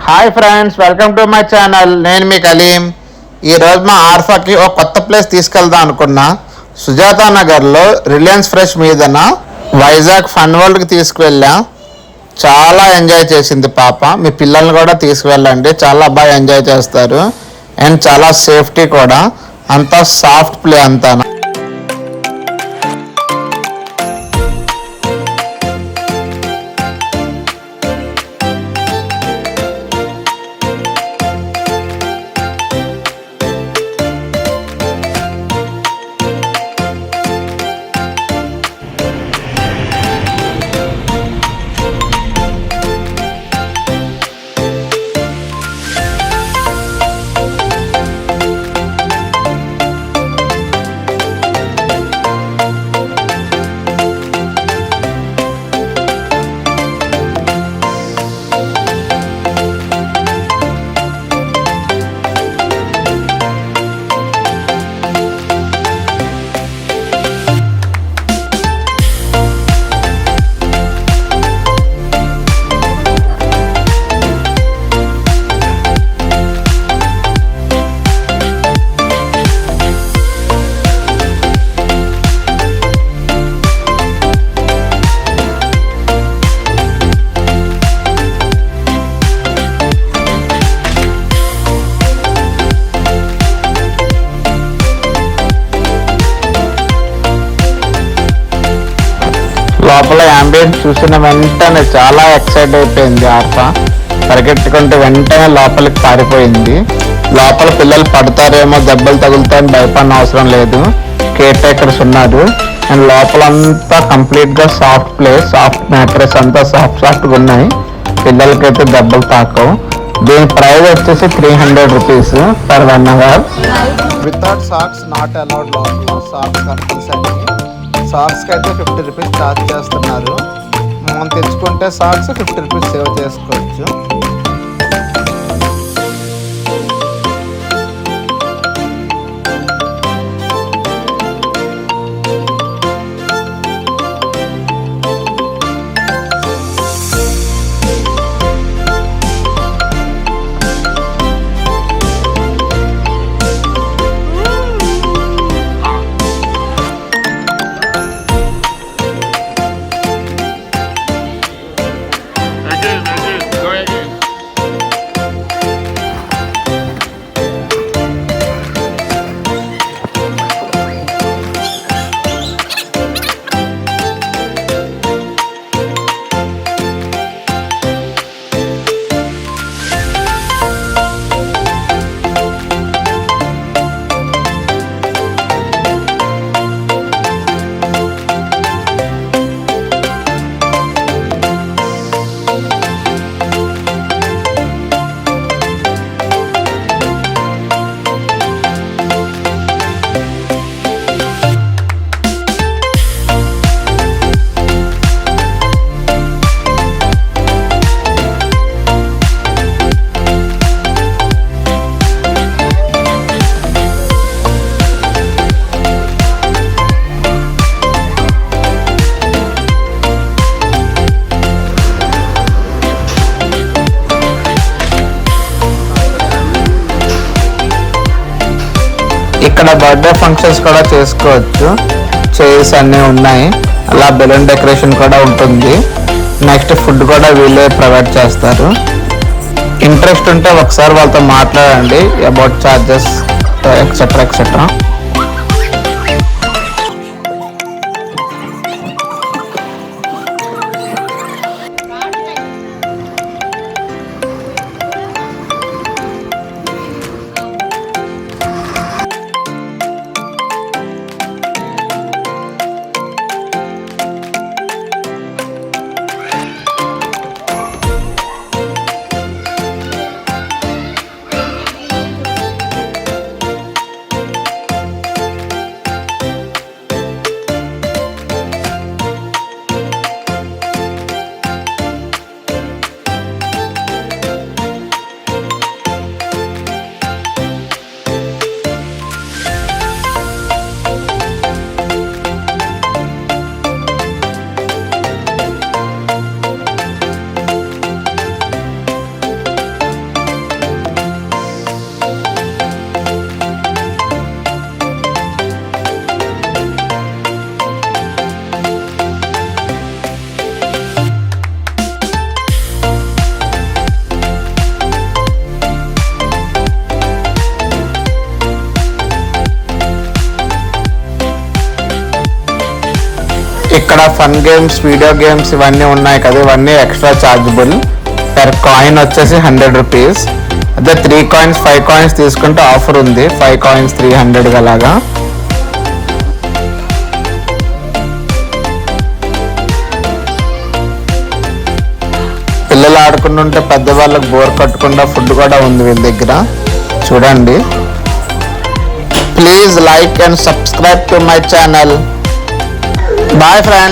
Hi friends, welcome to my channel. నేను మీ కలీం. ఈరోజు మా ఆర్ఫాకి ఒక కొత్త ప్లేస్ తీసుకెళ్దాం అనుకున్నా. సుజాతా నగర్లో రిలయన్స్ ఫ్రెష్ మీదన వైజాగ్ ఫన్ వరల్డ్కి తీసుకువెళ్ళా. చాలా ఎంజాయ్ చేసింది పాప. మీ పిల్లల్ని కూడా తీసుకువెళ్ళండి, చాలా బాగా ఎంజాయ్ చేస్తారు. అండ్ చాలా సేఫ్టీ కూడా. అంతా సాఫ్ట్ ప్లే అంతా. లోపల యాంబియన్స్ చూసిన వెంటనే చాలా ఎక్సైట్ అయిపోయింది ఆర్ఫా. పరిగెట్టుకుంటే వెంటనే లోపలికి పారిపోయింది. లోపల పిల్లలు పడతారేమో, దెబ్బలు తగులుతాయని భయపడిన అవసరం లేదు. కేర్ టేకర్స్ ఉన్నారు. అండ్ లోపలంతా కంప్లీట్గా సాఫ్ట్ ప్లేస్, సాఫ్ట్ మ్యాట్రెస్ అంతా సాఫ్ట్గా ఉన్నాయి. పిల్లలకైతే దెబ్బలు తాకవు. దీని ప్రైస్ వచ్చేసి 300 rupees per 1 hour. Without socks not allowed. లోపల సాక్స్ కంపల్సరీ. సాక్స్కి అయితే 50 రూపీస్ ఛార్జ్ చేస్తున్నారు. మనం తెచ్చుకుంటే సాక్స్ 50 రూపీస్ సేవ్ చేసుకోవచ్చు. ఇక్కడ బర్త్డే ఫంక్షన్స్ కూడా చేసుకోవచ్చు. చైర్స్ అన్నీ ఉన్నాయి. అలా బెలూన్ డెకరేషన్ కూడా ఉంటుంది. నెక్స్ట్ ఫుడ్ కూడా వీళ్ళే ప్రొవైడ్ చేస్తారు. ఇంట్రెస్ట్ ఉంటే ఒకసారి వాళ్ళతో మాట్లాడండి అబౌట్ ఛార్జెస్ ఎక్సెట్రా ఎక్సెట్రా. ఇక్కడ ఫన్ గేమ్స్, వీడియో గేమ్స్ ఇవన్నీ ఉన్నాయి కదా, ఇవన్నీ ఎక్స్ట్రా చార్జబుల్. పర్ కాయిన్ వచ్చేసి 100 రూపీస్. అదే 3 కాయిన్స్ 5 కాయిన్స్ తీసుకుంటే ఆఫర్ ఉంది, 5 కాయిన్స్ 300 అలాగా. పిల్లలు ఆడుకుంటుంటే పెద్దవాళ్ళకి బోర్ కట్టకుండా ఫుడ్ కూడా ఉంది వీళ్ళ దగ్గర చూడండి. Please like and subscribe to my channel. Bye friends.